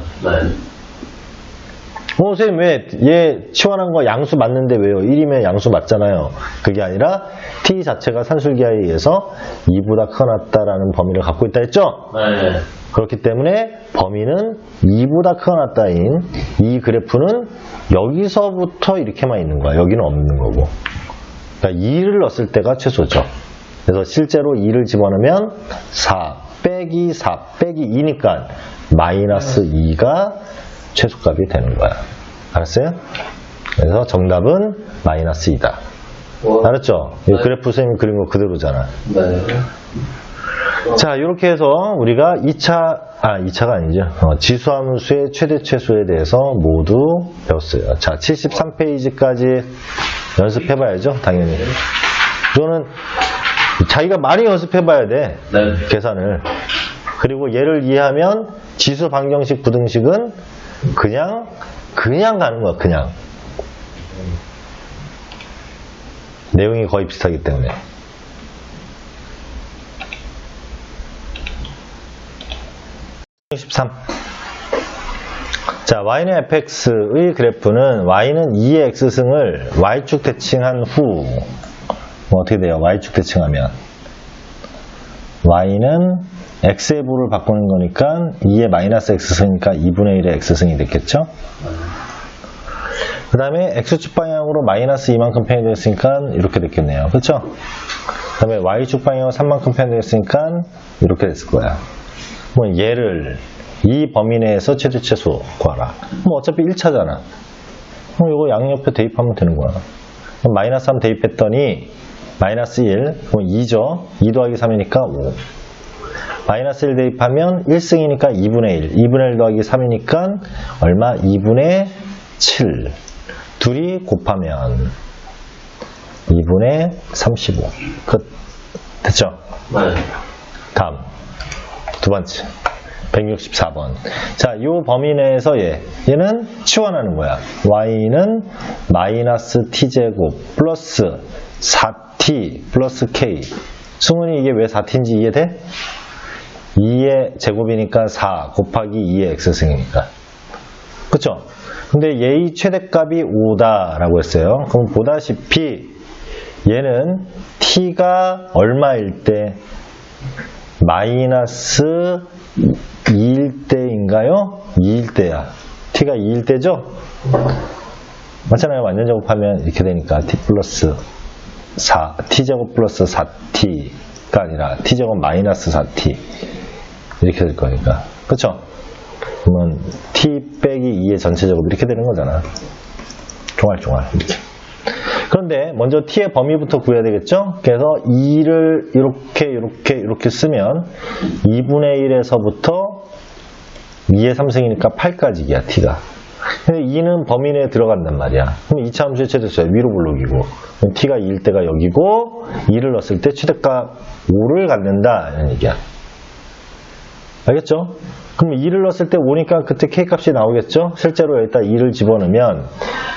선생님 왜 얘 치환한 거 양수 맞는데 왜요? 1이면 양수 맞잖아요. 그게 아니라 t 자체가 산술기하에 의해서 2보다 크거나 같다라는 범위를 갖고 있다 했죠? 네. 그렇기 때문에 범위는 2보다 크거나 같다인 이 그래프는 여기서부터 이렇게만 있는 거야. 여기는 없는 거고. 그러니까 2를 넣었을 때가 최소죠. 그래서 실제로 2를 집어넣으면 4 빼기 4 빼기 2니까 마이너스 2가 최소값이 되는 거야. 알았어요? 그래서 정답은 마이너스 2다. 알았죠? 이 그래프 선생님이 그린 거 그대로잖아. 네. 자, 이렇게 해서 우리가 2차가 아니죠. 지수함수의 최대 최소에 대해서 모두 배웠어요. 자, 73페이지까지 연습해봐야죠. 당연히. 이거는 자기가 많이 연습해봐야 돼. 네. 계산을. 그리고 얘를 이해하면 지수 방정식 부등식은 그냥 가는 거야. 그냥. 내용이 거의 비슷하기 때문에. 자, y는 fx의 그래프는 y는 2의 x승을 y축 대칭한 후 어떻게 돼요? y축 대칭하면 y는 x의 부를 바꾸는 거니까 2의 마이너스 x승이니까 2분의 1의 x승이 됐겠죠? 그 다음에 x축 방향으로 마이너스 2만큼 표현되어 있으니까 이렇게 됐겠네요. 그렇죠? 그 다음에 y축 방향으로 3만큼 표현되어 있으니까 이렇게 됐을 거야. 뭐 얘를 이 범위 내에서 최대 최소 구하라. 뭐 어차피 1차잖아. 이거 양옆에 대입하면 되는 거야. 그럼 마이너스 3 대입했더니 마이너스 1, 그럼 2죠. 2 더하기 3이니까 5. 마이너스 1 대입하면 1승이니까 2분의 1. 2분의 1 더하기 3이니까 얼마? 2분의 7. 둘이 곱하면 2분의 35. 끝. 됐죠? 네. 다음. 두 번째. 164번. 자, 요 범위 내에서 얘는 치환하는 거야. y는 마이너스 t제곱 플러스 4t 플러스 k. 승훈이 이게 왜 4t인지 이해돼? 2의 제곱이니까 4 곱하기 2의 x승이니까. 그쵸? 근데 얘의 최대값이 5다 라고 했어요. 그럼 보다시피 얘는 t가 얼마일 때? 마이너스 2일 때인가요? 2일 때야. t가 2일 때죠? 맞잖아요. 완전 제곱하면 이렇게 되니까 t 플러스 4, t제곱 플러스 4t가 아니라 t제곱 마이너스 4t 이렇게 될 거니까. 그쵸? 그러면 t 빼기 2의 전체 제곱 이렇게 되는 거잖아. 종알종알 이렇게. 그런데 먼저 t의 범위부터 구해야 되겠죠? 그래서 2를 이렇게 쓰면 2분의 1에서부터 2의 3승이니까 8까지야 t가. 근데 2는 범위 내에 들어간단 말이야. 그럼 2차 함수의 최대값 위로 블록이고 t가 2일 때가 여기고 2를 넣었을 때 최대값 5를 갖는다 이런 얘기야. 알겠죠? 그럼 2를 넣었을 때 5니까 그때 k값이 나오겠죠? 실제로 여기다 2를 집어넣으면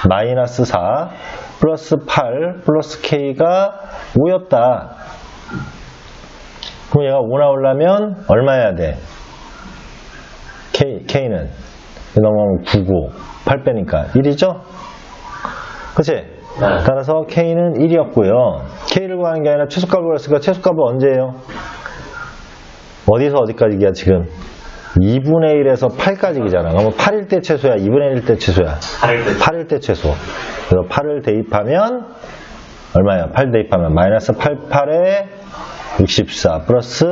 마이너스 4 플러스 8 플러스 k가 5였다. 그럼 얘가 5 나오려면 얼마여야 돼? k는 넘어가면 9고 8 빼니까 1이죠? 그치? 네. 따라서 k는 1이었고요. k를 구하는 게 아니라 최소값을 구했으니까 최소값은 언제예요? 어디서 어디까지야 지금? 2분의 1에서 8까지잖아. 그러면 8일 때 최소야? 2분의 1일 때 최소야? 8일 때 최소. 그래서 8을 대입하면 얼마야? 8 대입하면 마이너스 88에 64 플러스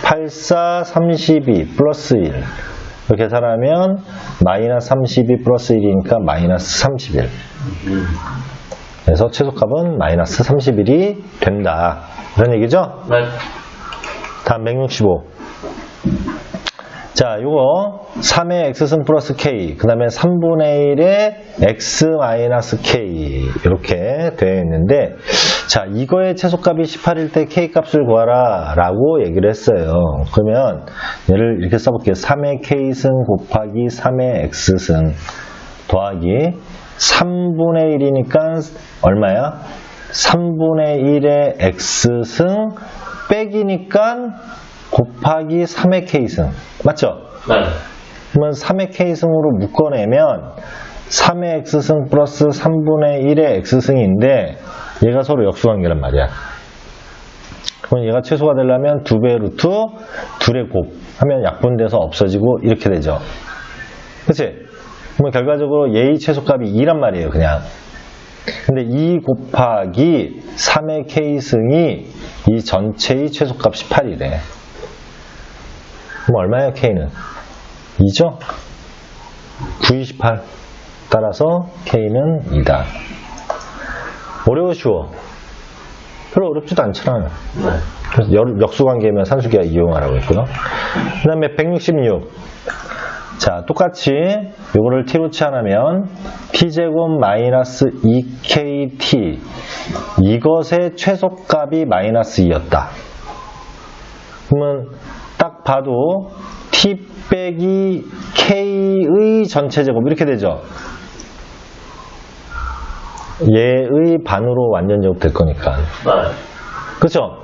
84 32 플러스 1 이렇게 계산하면 마이너스 32 플러스 1이니까 마이너스 31. 그래서 최소값은 마이너스 31이 된다. 그런 얘기죠? 네. 다음 165. 자, 요거 3의 x승 플러스 k, 그 다음에 3분의 1의 x 마이너스 k 이렇게 되어 있는데, 자, 이거의 최소값이 18일 때 k 값을 구하라 라고 얘기를 했어요. 그러면 얘를 이렇게 써볼게요. 3의 k승 곱하기 3의 x승 더하기 3분의 1이니까 얼마야? 3분의 1의 x승 빼기니까 곱하기 3의 k승. 맞죠? 네. 그러면 3의 k승으로 묶어내면 3의 x승 플러스 3분의 1의 x승인데 얘가 서로 역수관계란 말이야. 그럼 얘가 최소가 되려면 2배의 루트 2의 곱 하면 약분돼서 없어지고 이렇게 되죠. 그치? 그러면 결과적으로 얘의 최소값이 2란 말이에요. 그냥. 근데 2 곱하기 3의 k승이 이 전체의 최소값이 8이래. 그럼 얼마예요, k는? 2죠? 9, 28. 따라서 k는 2다. 어려워, 쉬워? 별로 어렵지도 않잖아요. 그래서 역수관계면 산수기하 이용하라고 했고요. 그 다음에 166. 자, 똑같이 요거를 t로 치환하면 t제곱 마이너스 2kt 이것의 최소값이 마이너스 2였다. 그러면 딱 봐도 t 빼기 k의 전체 제곱 이렇게 되죠. 얘의 반으로 완전 제곱 될 거니까. 네. 그렇죠?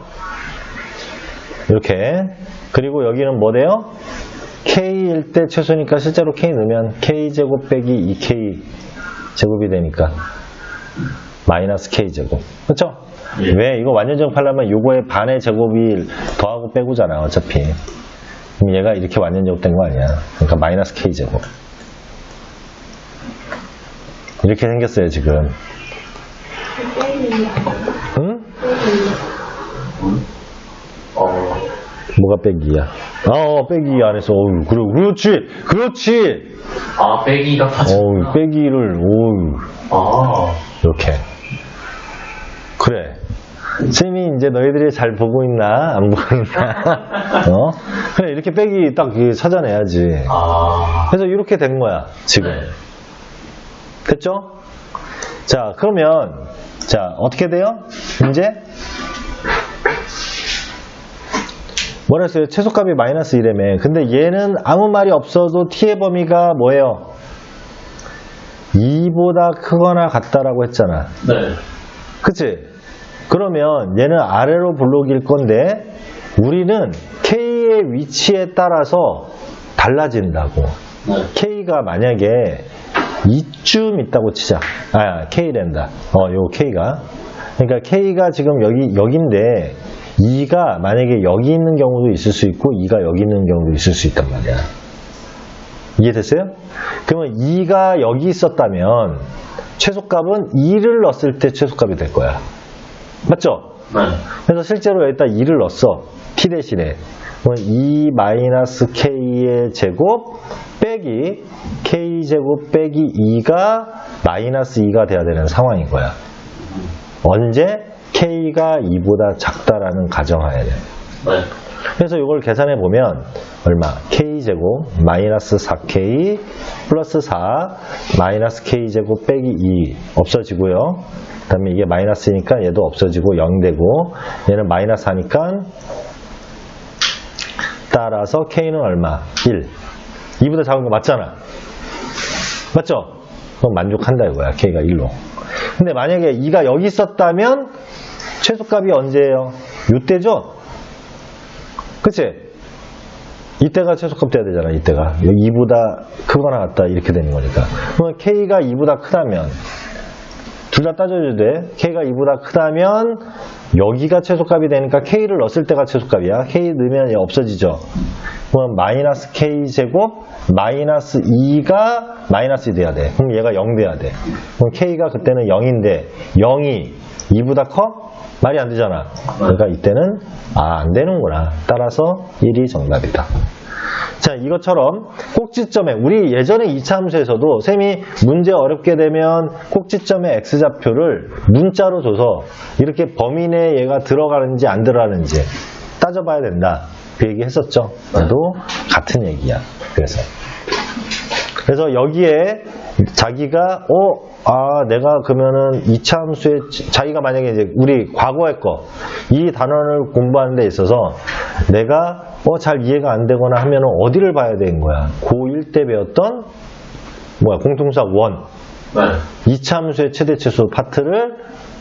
이렇게. 그리고 여기는 뭐 돼요? k일 때 최소니까 실제로 k 넣으면 k제곱 빼기 2k 제곱이 되니까 마이너스 k제곱. 그렇죠? 예. 왜? 이거 완전 제곱하려면 요거의 반의 제곱이 더하고 빼고잖아 어차피. 그럼 얘가 이렇게 완전 제곱된 거 아니야. 그러니까 마이너스 k제곱. 이렇게 생겼어요, 지금. 응? 뭐가 빼기야? 빼기 안에서, 그렇지! 아, 빼기가 빠졌구나. 빼기를, 이렇게. 그래. 쌤이 이제 너희들이 잘 보고 있나? 안 보고 있나? 그래, 이렇게 빼기 딱 찾아내야지. 그래서 이렇게 된 거야, 지금. 네. 됐죠? 자, 그러면, 자, 어떻게 돼요? 이제? 뭐라 했어요? 최소값이 마이너스 1이라며. 근데 얘는 아무 말이 없어도 t의 범위가 뭐예요? 2보다 크거나 같다라고 했잖아. 네. 그치? 그러면 얘는 아래로 블록일 건데 우리는 k의 위치에 따라서 달라진다고. 네. k가 만약에 이쯤 있다고 치자. k랜다. 요 k가. 그러니까 k가 지금 여기인데 2가 만약에 여기 있는 경우도 있을 수 있고 2가 여기 있는 경우도 있을 수 있단 말이야. 이해됐어요? 그러면 2가 여기 있었다면 최소값은 2를 넣었을 때 최소값이 될 거야. 맞죠? 네. 그래서 실제로 여기다 2를 넣었어. t 대신에. 그러면 2-k의 제곱 빼기 k제곱 빼기 2가 마이너스 2가 돼야 되는 상황인 거야. 언제? k가 2보다 작다라는 가정하에 돼. 네. 그래서 이걸 계산해 보면 얼마? k제곱 마이너스 4k 플러스 4 마이너스 k제곱 빼기 2 없어지고요. 그 다음에 이게 마이너스니까 얘도 없어지고 0 되고 얘는 마이너스 하니까 따라서 k는 얼마? 1. 2보다 작은 거 맞잖아. 맞죠? 그럼 만족한다 이거야. k가 1로. 근데 만약에 2가 여기 있었다면 최소값이 언제예요? 이때죠? 그치? 이때가 최소값 돼야 되잖아. 이때가 2보다 크거나 같다 이렇게 되는 거니까. 그러면 k가 2보다 크다면 둘 다 따져줘야 돼. k가 2보다 크다면 여기가 최소값이 되니까 k를 넣었을 때가 최소값이야. k 넣으면 얘 없어지죠. 그럼 마이너스 k 제곱 마이너스 2가 마이너스 2 돼야 돼. 그럼 얘가 0 돼야 돼. 그럼 k가 그때는 0인데 0이 2보다 커? 말이 안 되잖아. 그러니까 이때는 안 되는구나. 따라서 1이 정답이다. 자, 이것처럼 꼭지점에 우리 예전에 2차 함수에서도 쌤이 문제 어렵게 되면 꼭지점의 x좌표를 문자로 줘서 이렇게 범위 내에 얘가 들어가는지 안 들어가는지 따져봐야 된다. 그 얘기 했었죠. 그래도 같은 얘기야. 그래서 여기에 자기가 내가 그러면은 2차 함수에 자기가 만약에 이제 우리 과거의 거 이 단원을 공부하는 데 있어서 내가 잘 이해가 안 되거나 하면은 어디를 봐야 되는 거야? 고1 때 배웠던 공통수학 1 네. 2차 함수의 최대 치수 파트를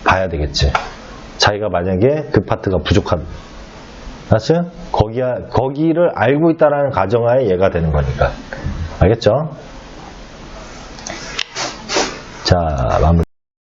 봐야 되겠지. 자기가 만약에 그 파트가 부족한 알았어요? 거기를 알고 있다라는 가정하에 얘가 되는 거니까. 알겠죠? 자, 마무리.